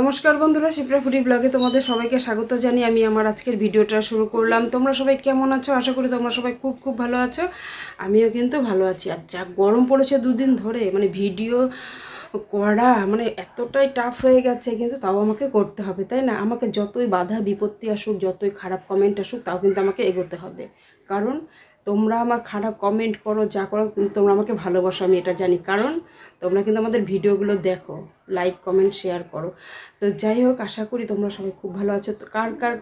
নমস্কার বন্ধুরা, শিপ্রা ফুডি ব্লগে তোমাদের সবাইকে স্বাগত জানিয়ে আমি আমার আজকের ভিডিওটা শুরু করলাম। তোমরা সবাই কেমন আছো? আশা করি তোমরা সবাই খুব খুব ভালো আছো। আমিও কিন্তু ভালো আছি। আর যা গরম পড়েছে দুদিন ধরে, মানে ভিডিও করা মানে এতটাই টাফ হয়ে গেছে, কিন্তু তাও আমাকে করতে হবে, তাই না? আমাকে যতই বাধা বিপত্তি আসুক, যতই খারাপ কমেন্ট আসুক, তাও কিন্তু আমাকে এগোতে হবে। কারণ তোমরা আমার খারাপ কমেন্ট করো, যা করো, কিন্তু তোমরা আমাকে ভালোবাসো, আমি এটা জানি। কারণ তোমরা কিন্তু আমাদের ভিডিওগুলো দেখো, লাইক কমেন্ট শেয়ার করো। তো যাই হোক, আশা করি তোমরা সবাই খুব ভালো আছো। তো কার কার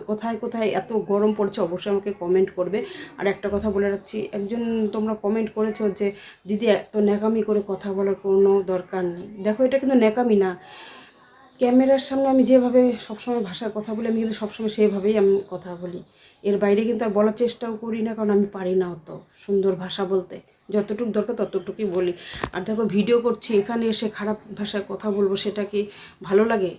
কোথায় কোথায় এত গরম পড়ছে অবশ্যই আমাকে কমেন্ট করবে। আর একটা কথা বলে রাখছি, একজন তোমরা কমেন্ট করেছো যে দিদি এত ন্যাকামি করে কথা বলার কোনো দরকার নেই। দেখো, এটা কিন্তু ন্যাকামি না। ক্যামেরার সামনে আমি যেভাবে সবসময় ভাষায় কথা বলি, আমি কিন্তু সবসময় সেভাবেই আমি কথা বলি। এর বাইরে কিন্তু আর বলার চেষ্টাও করি না, কারণ আমি পারি না অত সুন্দর ভাষা বলতে। যতটুকু দরকার ততটুকুই বলি। আর দেখো, ভিডিও করছি, এখানে এসে খারাপ ভাষায় কথা বলবো, সেটা কি ভালো লাগে?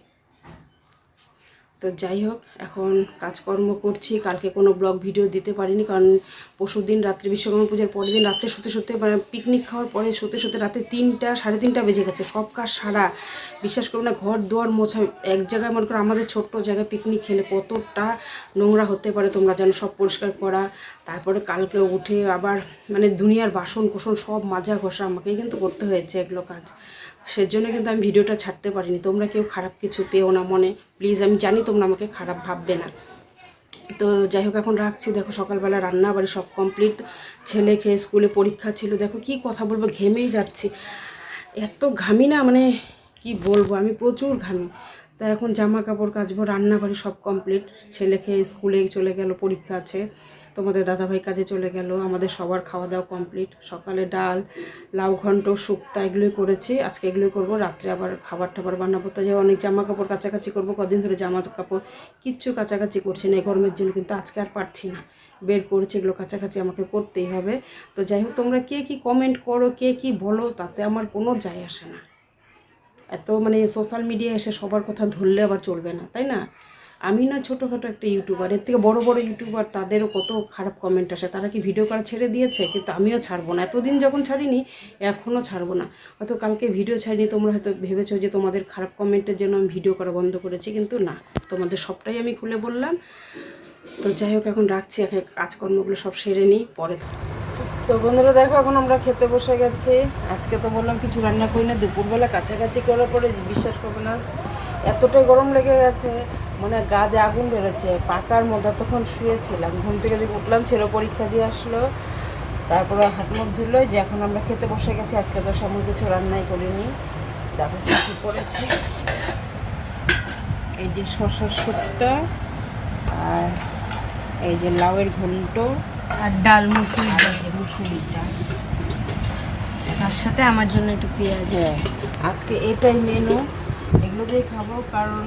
তো যাই হোক, এখন কাজকর্ম করছি। কালকে কোনো ব্লগ ভিডিও দিতে পারিনি, কারণ পরশু দিন রাত্রে, বিশ্বকর্মা পূজার পরের দিন রাত্রে শুতে মানে পিকনিক খাওয়ার পরে শুতে রাতে 3টা সাড়ে 3টা বেজে গেছে। সব কাজ সারা, বিশ্বাস করো না, ঘর দুয়ার মোছা। এক জায়গায় মনে করো আমাদের ছোট্ট জায়গায় পিকনিক খেলে কতটা নোংরা হতে পারে তোমরা জানো, সব পরিষ্কার করা। তারপরে কালকে উঠে আবার মানে দুনিয়ার বাসন কোসন সব মাজা ঘষা আমাকেই কিন্তু করতে হয়েছে এগুলো কাজ। সেজন্য কিন্তু আমি ভিডিওটা ছাড়তে পারিনি। তোমরা কেউ খারাপ কিছু পেও না মনে, প্লিজ। আমি জানি তোমরা আমাকে খারাপ ভাববে না। তো যাই হোক, এখন রাখছি। দেখো, সকালবেলা রান্না বাড়ি সব কমপ্লিট। ছেলে খেয়ে স্কুলে পরীক্ষা ছিল। দেখো কি কথা বলবো, ঘেমেই যাচ্ছি। এত ঘামি না, মানে কি বলবো, আমি প্রচুর ঘামি। তা এখন জামা কাপড় কাচবো, রান্না বাড়ি সব কমপ্লিট। ছেলে খেয়ে স্কুলে চলে গেল, পরীক্ষা আছে। তোমাদের দাদাভাই কাজে চলে গেল। আমাদের সবার খাওয়া দাওয়া কমপ্লিট। সকালে ডাল, লাউ ঘন্ট, শুক্তা এগুলোই করেছি। আজকে এগুলোই করবো। রাত্রে আবার খাবার টাবার বানাবো। তো যে অনেক জামা কাপড় কাচাকাচি করবো। কদিন ধরে জামা কাপড় কিচ্ছু কাচাকাচি করছি না এই গরমের জন্য, কিন্তু আজকে আর পারছি না, বের করেছি। এগুলো কাছাকাছি আমাকে করতেই হবে। তো যাই হোক, তোমরা কে কি কমেন্ট করো, কে কি বলো, তাতে আমার কোনো যায় আসে না। এত মানে সোশ্যাল মিডিয়া এসে সবার কথা ধরলে আবার চলবে না, তাই না? আমি না ছোটোখাটো একটা ইউটিউবার, এর থেকে বড় বড় ইউটিউবার, তাদেরও কত খারাপ কমেন্ট আসে। তারা কি ভিডিও করা ছেড়ে দিয়েছে? কিন্তু আমিও ছাড়বো না। এতদিন যখন ছাড়িনি, এখনও ছাড়বো না। হয়তো কালকে ভিডিও ছাড়িনি, তোমরা হয়তো ভেবেছো যে তোমাদের খারাপ কমেন্টের জন্য আমি ভিডিও করা বন্ধ করেছি, কিন্তু না, তোমাদের সবটাই আমি খুলে বললাম। তো যাই হোক, এখন রাখছি। এখন কাজকর্মগুলো সব সেরে নিই, পরে। তো বন্ধুরা দেখো, এখন আমরা খেতে বসে গেছি। আজকে তো বললাম কিছু রান্না করি না। দুপুরবেলা কাছাকাছি করার পরে বিশ্বাস করবে না, এতটাই গরম লেগে গেছে, মানে গা দিয়ে আগুন বেরোচ্ছে পাকার মধ্যে। তখন শুয়েছিলাম, ঘুম থেকে দিকে উঠলাম, ছেলে পরীক্ষা দিয়ে আসলো, তারপরে হাত মুখ ধুলো, যে এখন আমরা খেতে বসে গেছি। আজকে তো সেমন কিছু রান্নাই করিনি। দেখো কিছু করেছি, এই যে শসার শুক্তা, আর এই যে লাউয়ের ঘন্ট, আর ডাল মুসুরি আর এই যে মুসুরির ডাল, তার সাথে আমার জন্য একটু পেঁয়াজ। হ্যাঁ, আজকে এটাই মেনু। এগুলো দিয়ে খাবো, কারণ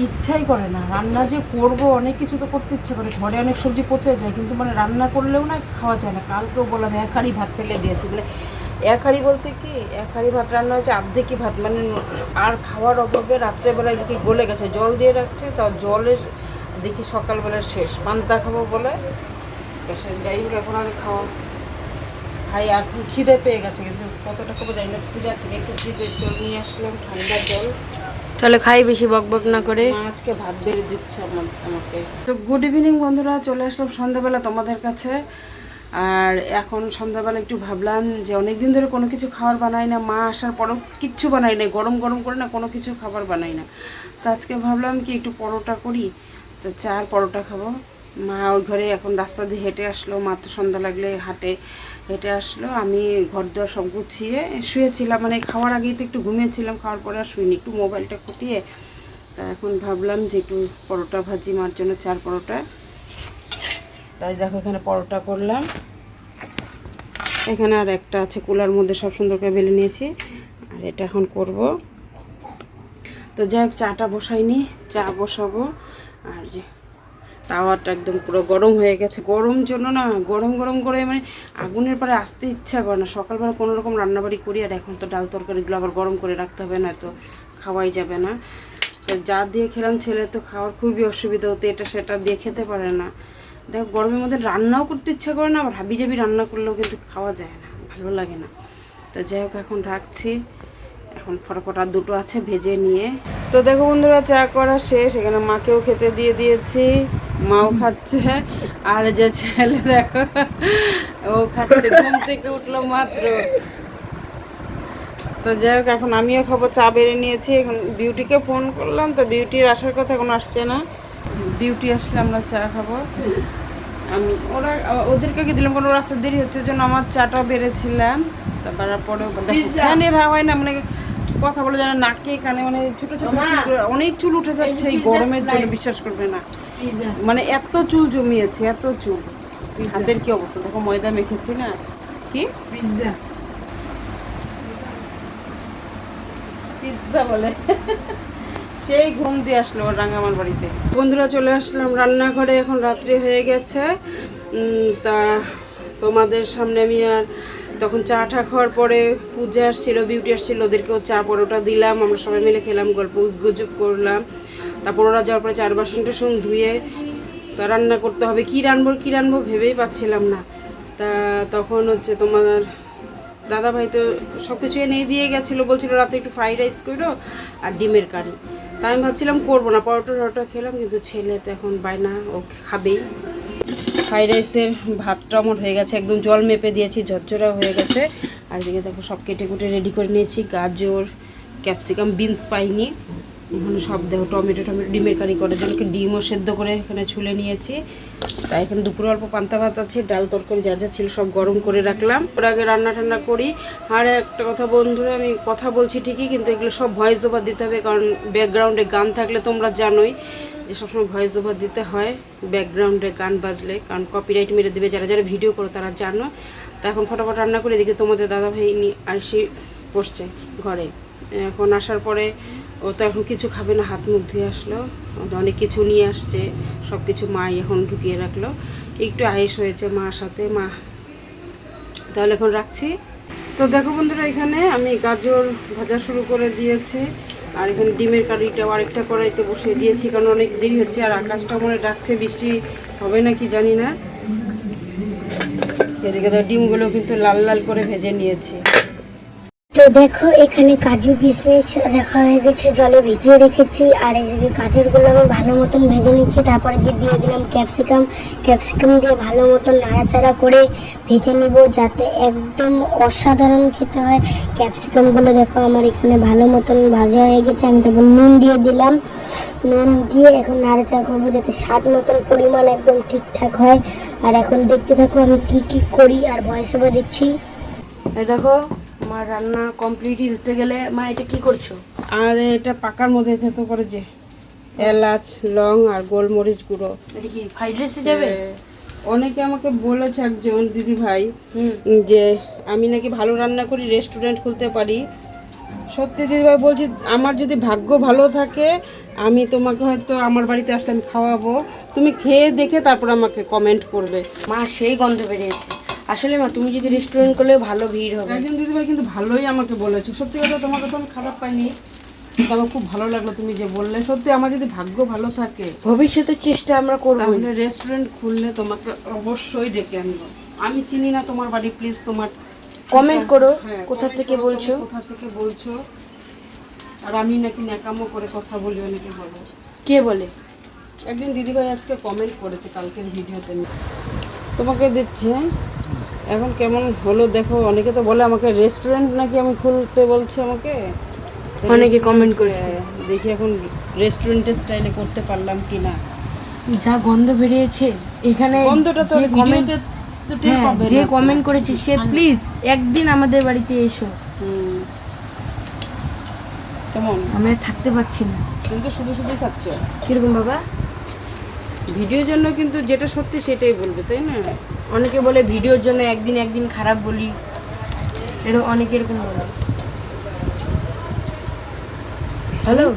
ইচ্ছাই করে না রান্না যে করব। অনেক কিছু তো করতে ইচ্ছে করে, ঘরে অনেক সবজি পচে যায়, কিন্তু মানে রান্না করলেও না খাওয়া যায় না। কালকেও বললাম, এক হাঁড়ি ভাত ফেলে দিয়েছি। মানে এক হাঁড়ি বলতে কি, এক হাঁড়ি ভাত রান্না হয়েছে, অর্ধেকই ভাত, মানে আর খাওয়ার অভাবে রাত্রেবেলায় দেখি গলে গেছে। জল দিয়ে রাখছে, তাও জলের দেখি সকালবেলা শেষ। পান্তা খাবো বলে যাই হোক, এখন আর খাই। এখন খিদে পেয়ে গেছে, কিন্তু কতটা খাবো জানি না। পূজার থেকে একটু ফ্রিজের জল নিয়ে আসলাম, ঠান্ডা জল। তাহলে খাই বেশি বক বক না করে। মা আজকে ভাত বেড়ে দিচ্ছে আমাকে। তো গুড ইভিনিং বন্ধুরা, চলে আসলাম সন্ধ্যাবেলা তোমাদের কাছে। আর এখন সন্ধ্যাবেলা একটু ভাবলাম যে অনেক দিন ধরে কোনো কিছু খাবার বানাই না, মা আসার পরও কিচ্ছু বানাই না, গরম গরম করে না কোনো কিছু খাবার বানাই না। তো আজকে ভাবলাম কি একটু পরোটা করি। তো চা আর পরোটা খাবো। মা ওই ঘরে এখন রাস্তা দিয়ে হেঁটে আসলো, মা তো সন্ধ্যা লাগলে হেঁটে আসলো। আমি ঘর দেওয়া সব গুছিয়ে শুয়েছিলাম, মানে খাওয়ার আগেই তো একটু ঘুমিয়েছিলাম, খাওয়ার পরে আর শুইনি, একটু মোবাইলটা খুঁটিয়ে। তা এখন ভাবলাম যে একটু পরোটা ভাজি, মার জন্য 4 পরোটা। তাই দেখো, এখানে পরোটা করলাম। এখানে আর একটা আছে কুলার মধ্যে, সব সুন্দর করে বেলে নিয়েছি, আর এটা এখন করব। তো যাই হোক, চাটা বসাইনি, চা বসাবো। আর যে তাওয়াটা একদম পুরো গরম হয়ে গেছে। গরম জন্য না, গরম গরম করে মানে আগুনের পরে আসতে ইচ্ছা করে না। সকালবেলা কোনো রকম রান্নাবাড়ি করি, আর এখন তো ডাল তরকারিগুলো আবার গরম করে রাখতে হবে, না তো খাওয়াই যাবে না। তো যা দিয়ে খেলাম, ছেলে তো খাওয়ার খুবই অসুবিধা হতো, এটা সেটা দিয়ে খেতে পারে না। দেখো, গরমের মধ্যে রান্নাও করতে ইচ্ছা করে না, আবার হাবিজাবি রান্না করলেও কিন্তু খাওয়া যায় না, ভালো লাগে না। তো যাই হোক, এখন রাখছি। এখন ফটাফট আর দুটো আছে ভেজে নিয়ে। তো দেখো বন্ধুরা, চা করা শেষ, এখানে মাকেও খেতে দিয়ে দিয়েছি, মাও খাচ্ছে। আর যে ছেলে দেখো ও খাচ্ছে, ঘুম থেকে উঠলো মাত্র। তো যাই হোক, এখন আমিও খাবো, চা বেড়ে নিয়েছি। এখন বিউটিকে ফোন করলাম, তো বিউটির আসার কথা এখন আসছে না। বিউটি আসলে আমরা চা খাবো। আমি ওদেরকে দিলাম, কোনো রাস্তা দেরি হচ্ছে জন্য আমার চাটা বেড়েছিলাম। তারপর ফ্যানের হাওয়ায় না মানে কথা বলে যেন নাকে কানে মানে ছোট ছোট অনেক চুল উঠে যাচ্ছে এই গরমের জন্য, বিশ্বাস করবে না। মানে এত চুল জমিয়েছে, এত চুল। হাতের কি অবস্থা দেখো, ময়দা মেখেছি না। কি পিৎজা, পিৎজা বলে। সেই ঘুম দিয়ে আসলো রাঙামার বাড়িতে। বন্ধুরা চলে আসলাম রান্নাঘরে, এখন রাত্রি হয়ে গেছে। তা তোমাদের সামনে আমি আর তখন চা টা খাওয়ার পরে পূজা আসছিল, বিউটি আসছিল, ওদেরকেও চা পরোটা দিলাম, আমরা সবাই মিলে খেলাম, গল্প গুজব করলাম। তারপর ওরা যাওয়ার পরে 4 বাসন টাসন ধুয়ে তা রান্না করতে হবে। কী রানবো ভেবেই পাচ্ছিলাম না। তা তখন হচ্ছে তোমার দাদা ভাই তো সব কিছু এনে দিয়ে গেছিলো, বলছিল রাতে একটু ফ্রাইড রাইস করো আর ডিমের কারি। তাই আমি ভাবছিলাম করবো না, পরোটা খেলাম, কিন্তু ছেলে তো এখন বায়না, ও খাবেই। ফ্রাইড রাইসের ভাতটা আমার হয়ে গেছে, একদম জল মেপে দিয়েছি, ঝরঝরা হয়ে গেছে। আর এদিকে দেখো সব কেটে কুটে রেডি করে নিয়েছি, গাজর, ক্যাপসিকাম, বিনস পাইনি, এখানে সব দেখো টমেটো ডিমের কারি করে যেন ডিমও সেদ্ধ করে এখানে ছুলে নিয়েছি। তাই এখানে দুপুরে অল্প পান্তা ভাত আছে, ডাল তরকারি যা যা ছিল সব গরম করে রাখলাম। ওর আগে রান্না টান্না করি। আর একটা কথা বন্ধুরা, আমি কথা বলছি ঠিকই, কিন্তু এগুলো সব ভয়েস ওভার দিতে হবে, কারণ ব্যাকগ্রাউন্ডে গান থাকলে তোমরা জানোই যে সবসময় ভয়েস ওভার দিতে হয় ব্যাকগ্রাউন্ডে গান বাজলে, কারণ কপিরাইট মেরে দেবে। যারা যারা ভিডিও করো তারা জানো। তা এখন ফটাফট রান্না করে এদিকে তোমাদের দাদাভাই নিয়ে আসি বসছে ঘরে। এখন আসার পরে ও তো এখন কিছু খাবে না, হাত মুখ ধুয়ে আসলো, অনেক কিছু নিয়ে আসছে, সব কিছু মাই এখন ঢুকিয়ে রাখলো। একটু আয়েস হয়েছে মার সাথে, মা তাহলে এখন রাখছি। তো দেখো বন্ধুরা, এখানে আমি গাজর ভাজা শুরু করে দিয়েছি, আর এখানে ডিমের কারিটাও আরেকটা কড়াইতে বসিয়ে দিয়েছি, কারণ অনেক দেরি হচ্ছে। আর আকাশটা মনে ডাকছে, বৃষ্টি হবে নাকি জানি না। এদিকে তো ডিমগুলো কিন্তু লাল লাল করে ভেজে নিয়েছি। তো দেখো এখানে কাজু কিশমিশ রাখা হয়ে গেছে, জলে ভিজিয়ে রেখেছি। আর এদিকে গাজরগুলো আমি ভালো মতন ভেজে নিচ্ছি। তারপরে যে দিয়ে দিলাম ক্যাপসিকাম দিয়ে ভালো মতন নাড়াচাড়া করে ভেজে নিব, যাতে একদম অসাধারণ খেতে হয়। ক্যাপসিকামগুলো দেখো আমার এখানে ভালো মতন ভাজা হয়ে গেছে। আমি তারপর নুন দিয়ে দিলাম, নুন দিয়ে এখন নাড়াচাড়া করবো যাতে স্বাদ মতন পরিমাণ একদম ঠিকঠাক হয়। আর এখন দেখতে থাকো আমি কি করি আর ভয়েস ওভার দিচ্ছি। এই দেখো আমার রান্না কমপ্লিটই হতে গেলে। মা এটা কি করছো? আর এটা পাকার মধ্যে থেতো করে যে এলাচ, লং আর গোলমরিচ গুঁড়ো। এটা কি ফ্রাইড রাইসে যাবে? অনেকে আমাকে বলেছে একজন দিদি ভাই যে আমি নাকি ভালো রান্না করি, রেস্টুরেন্ট খুলতে পারি। সত্যি দিদি ভাই বলছি, আমার যদি ভাগ্য ভালো থাকে আমি তোমাকে হয়তো আমার বাড়িতে আসলে আমি খাওয়াবো, তুমি খেয়ে দেখে তারপর আমাকে কমেন্ট করবে। মা সেই গন্ধ বেরিয়েছে। আসলে মা তুমি যদি রেস্টুরেন্ট করলে ভালো ভিড় হবে। একজন দিদিভাই কিন্তু ভালোই আমাকে বলেছে, সত্যি কথা, তোমার কথা আমি খারাপ পাইনি, কিন্তু আমার খুব ভালো লাগলো তুমি যে বললে। সত্যি আমার যদি ভাগ্য ভালো থাকে ভবিষ্যতের চেষ্টা আমরা করব। তাহলে রেস্টুরেন্ট খুললে তোমাকে অবশ্যই ডেকে আনবো। আমি চিনি না তোমার বাড়ি, প্লিজ তোমার কমেন্ট করো কোথা comment থেকে করো, বলছো। তুমি কোথা থেকে বলছো। আর আমি নাকি ন্যাকামো করে কথা বলি, অনেকে বলো। কে বলে? একজন দিদিভাই আজকে কমেন্ট করেছে কালকের ভিডিওতে, তোমাকে দিচ্ছে। এখন কেমন হলো দেখো, অনেকে তো বলে আমাকে রেস্টুরেন্ট নাকি আমি খুলতে বলছে আমাকে, অনেকে কমেন্ট করেছে। দেখি এখন রেস্টুরেন্টের স্টাইলে করতে পারলাম কি না। যা গন্ধ বেরিয়েছে এখানে, গন্ধটা তো যে ভিডিওতে তো টের পাবে যে না। কমেন্ট করেছে সে প্লিজ একদিন আমাদের বাড়িতে এসো। কেমন আমি আর থাকতে পারছি না। কিন্তু শুধুই খাচ্ছ কিরকম বাবা? ভিডিওর জন্য, কিন্তু যেটা সত্যি সেটাই বলবে, তাই না? অনেকে বলে ভিডিওর জন্য একদিন খারাপ বলি, এরকম অনেকে এরকম বলে। হ্যালো,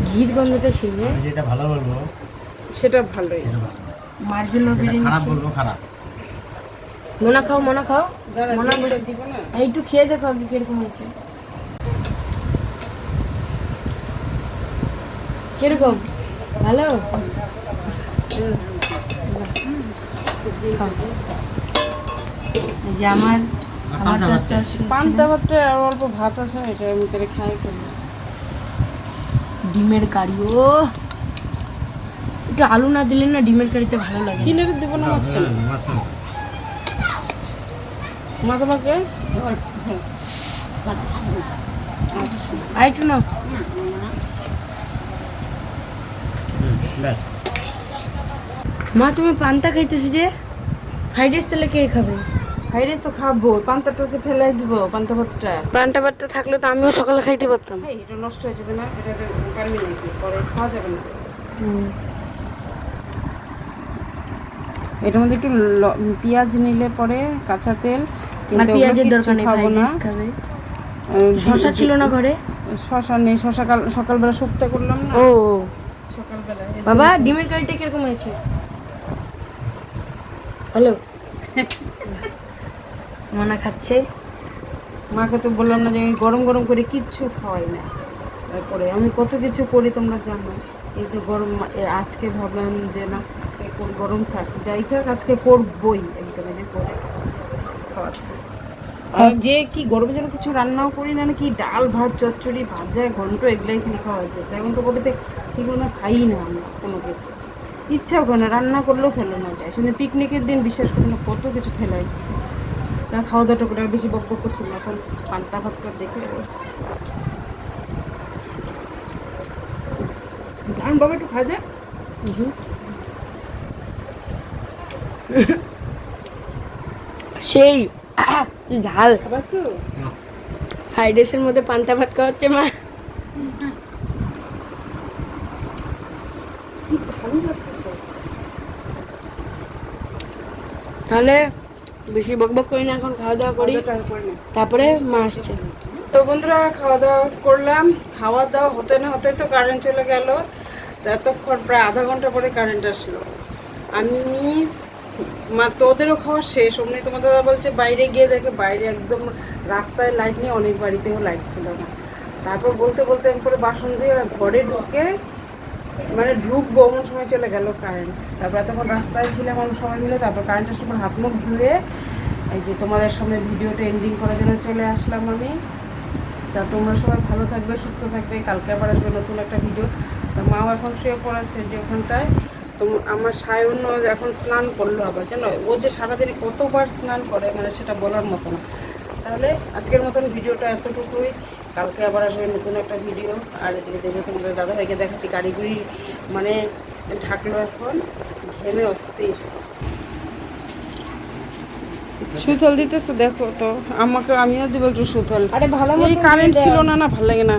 ঘির গন্ধটা সেই যেটা ভালো বলবো সেটা ভালোই। মার জন্য বিরিয়ানি খারাপ বলবো খারাপ। মোনা খাও মোনা দিব না। একটু খেয়ে দেখো আগে কিরকম হয়েছে। কিরকম ভালো? এই যে আমার আমার তো একটা পান্তা ভাতটা আর অল্প ভাত আছে, এটার ভিতরে খাই করবো। ডিমের কারি, ও একটু আলু না দিলে না ডিমের কারিতে ভালো লাগে। কিনে দেবো না মাঝখানে মাথা মাকে। আর একটু না, মা তুমি পান্তা খাইতেছি যে, ফ্রাইড রাইস তাহলে কে খাবে? ফ্রাইড রাইস তো খাবো, পান্তাটা যে ফেলাই দিব, পান্তা ভাতটা। পান্তা ভাতটা থাকলে তো আমিও সকালে খাইতে পারতাম। এই, এটা নষ্ট হয়ে যাবে না, এটা পারবি নাকি, পরে খাওয়া যাবে না। এটার মধ্যে একটু পেঁয়াজ নিলে পরে, কাঁচা তেল, আর কিন্তু পেঁয়াজের ওগুলো দরকার কিচ্ছু নেই, খাবো ফ্রাইড না। রাইস খাবে। শশা ছিল না ঘরে? শশা নেই, শশা সকালবেলা শুক্তো করলাম না ও সকালবেলা। বাবা, ডিমের কারিটা কিরকম হয়েছে? হ্যালো, মানা খাচ্ছে। মাকে তো বললাম না যে গরম গরম করে কিচ্ছু খাওয়াই না। তারপরে আমি কত কিছু করি তোমরা জানো, কিন্তু গরম আজকে ভাবলাম যে না, আজকে গরম থাক, যাই থাক, আজকে করবই, একদম এই যে করে খাওয়াচ্ছি। আর যে কি গরমে যেন কিছু রান্নাও করি না, কি ডাল ভাত চচ্চড়ি ভাজা ঘন্ট এগুলাই খালি খাওয়া হইতেছে। এখন তো কবিতে ঠিক মতো খাই না আমরা কোনো কিছু, ইচ্ছাও করে না, রান্না করলেও ফেলে না যায়। শুনে পিকনিকের দিন বিশ্বাস করি না কত কিছু ফেলাই দিচ্ছে। তা খাওয়া দাওয়াটা করে আর বেশি বক বক করছি না, এখন পান্তা ভাতটা দেখে ধান বাবা একটু খাই দে। সেই ঝাল খাবার একটু ফ্রাইড রাইসের মধ্যে পান্তা ভাত খাওয়াচ্ছে মা। কি ভালো লাগতেছে। তাহলে বেশি বকবক করি না, এখন খাওয়া দাওয়া করি, তারপরে মা আসছে। তো বন্ধুরা, খাওয়া দাওয়া করলাম, খাওয়া দাওয়া হতে না হতে তো কারেন্ট চলে গেল। তো এতক্ষণ প্রায় আধা ঘন্টা পরে কারেন্ট আসলো। আমি তো ওদেরও খাওয়া শেষ, অমনি তোমার দাদা বলছে বাইরে গিয়ে দেখে, বাইরে একদম রাস্তায় লাইট নেই, অনেক বাড়িতেও লাইট ছিল না। তারপর বলতে বলতে আমি পরে বাসন দিয়ে ঘরে ঢুকে মানে ঢুকবো এমন সময় চলে গেল কারেন্ট। তারপর তখন রাস্তায় ছিলাম আমরা সবাই মিলে, তারপর কারেন্ট আসলে হাত মুখ ধুয়ে এই যে তোমাদের সামনে ভিডিওটা এন্ডিং করার জন্য চলে আসলাম আমি। তা তোমরা সবাই ভালো থাকবে, সুস্থ থাকবে, কালকে আবার আসবে নতুন একটা ভিডিও। তা মাও এখন শুয়ে পড়াচ্ছে যে ওখানটায়। তো আমার সায়ন এখন স্নান করলো আবার, জানো ও যে সারাদিনে কতবার স্নান করে মানে সেটা বলার মতো না। তাহলে আজকের মতন ভিডিওটা এতটুকুই, কালকে আবার আসবে নতুন একটা ভিডিও। আর এদিকে দেখবে তোমাদের দাদাভাইকে দেখাচ্ছি, গাড়িগুড়ি মানে ঢাকলো এখন, ঘেমে অস্থির। সুথল দিতেছে দেখো তো, আমাকে আমিও দিব একটু সুথল। আরে ভালো এই কারেন্ট ছিল না, না ভালো লাগে না,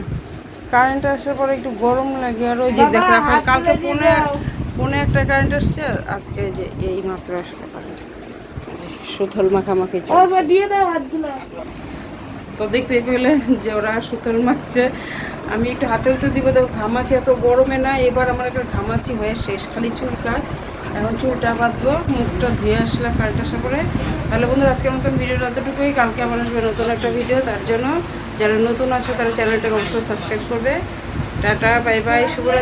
কারেন্ট আসার পরে একটু গরম লাগে। আর ওই যে দেখো এখন কালকে পৌনে একটা কারেন্ট আসছে, আজকে যে এই মাত্র আসলো কারেন্ট, সুথল মাখামাখি চলছে। দিয়ে দাও হাতগুলো। তো দেখতে পেলে যে ওরা সুতোর মাখছে, আমি একটু হাতে তো দিব। দেখো ঘামাচি, এত গরমে না এবার আমার একটা ঘামাচি হয়ে শেষ, খালি চুলকায়। এখন চুলটা বাঁধবো, মুখটা ধুয়ে আসলাম কারেন্ট আসার পরে। তাহলে বন্ধুরা আজকের মতন ভিডিওটা এতটুকুই, কালকে আবার আসবে নতুন একটা ভিডিও। তার জন্য যারা নতুন আছে তারা চ্যানেলটাকে অবশ্যই সাবস্ক্রাইব করবে। টাটা, বাই বাই, শুভরাত্রি।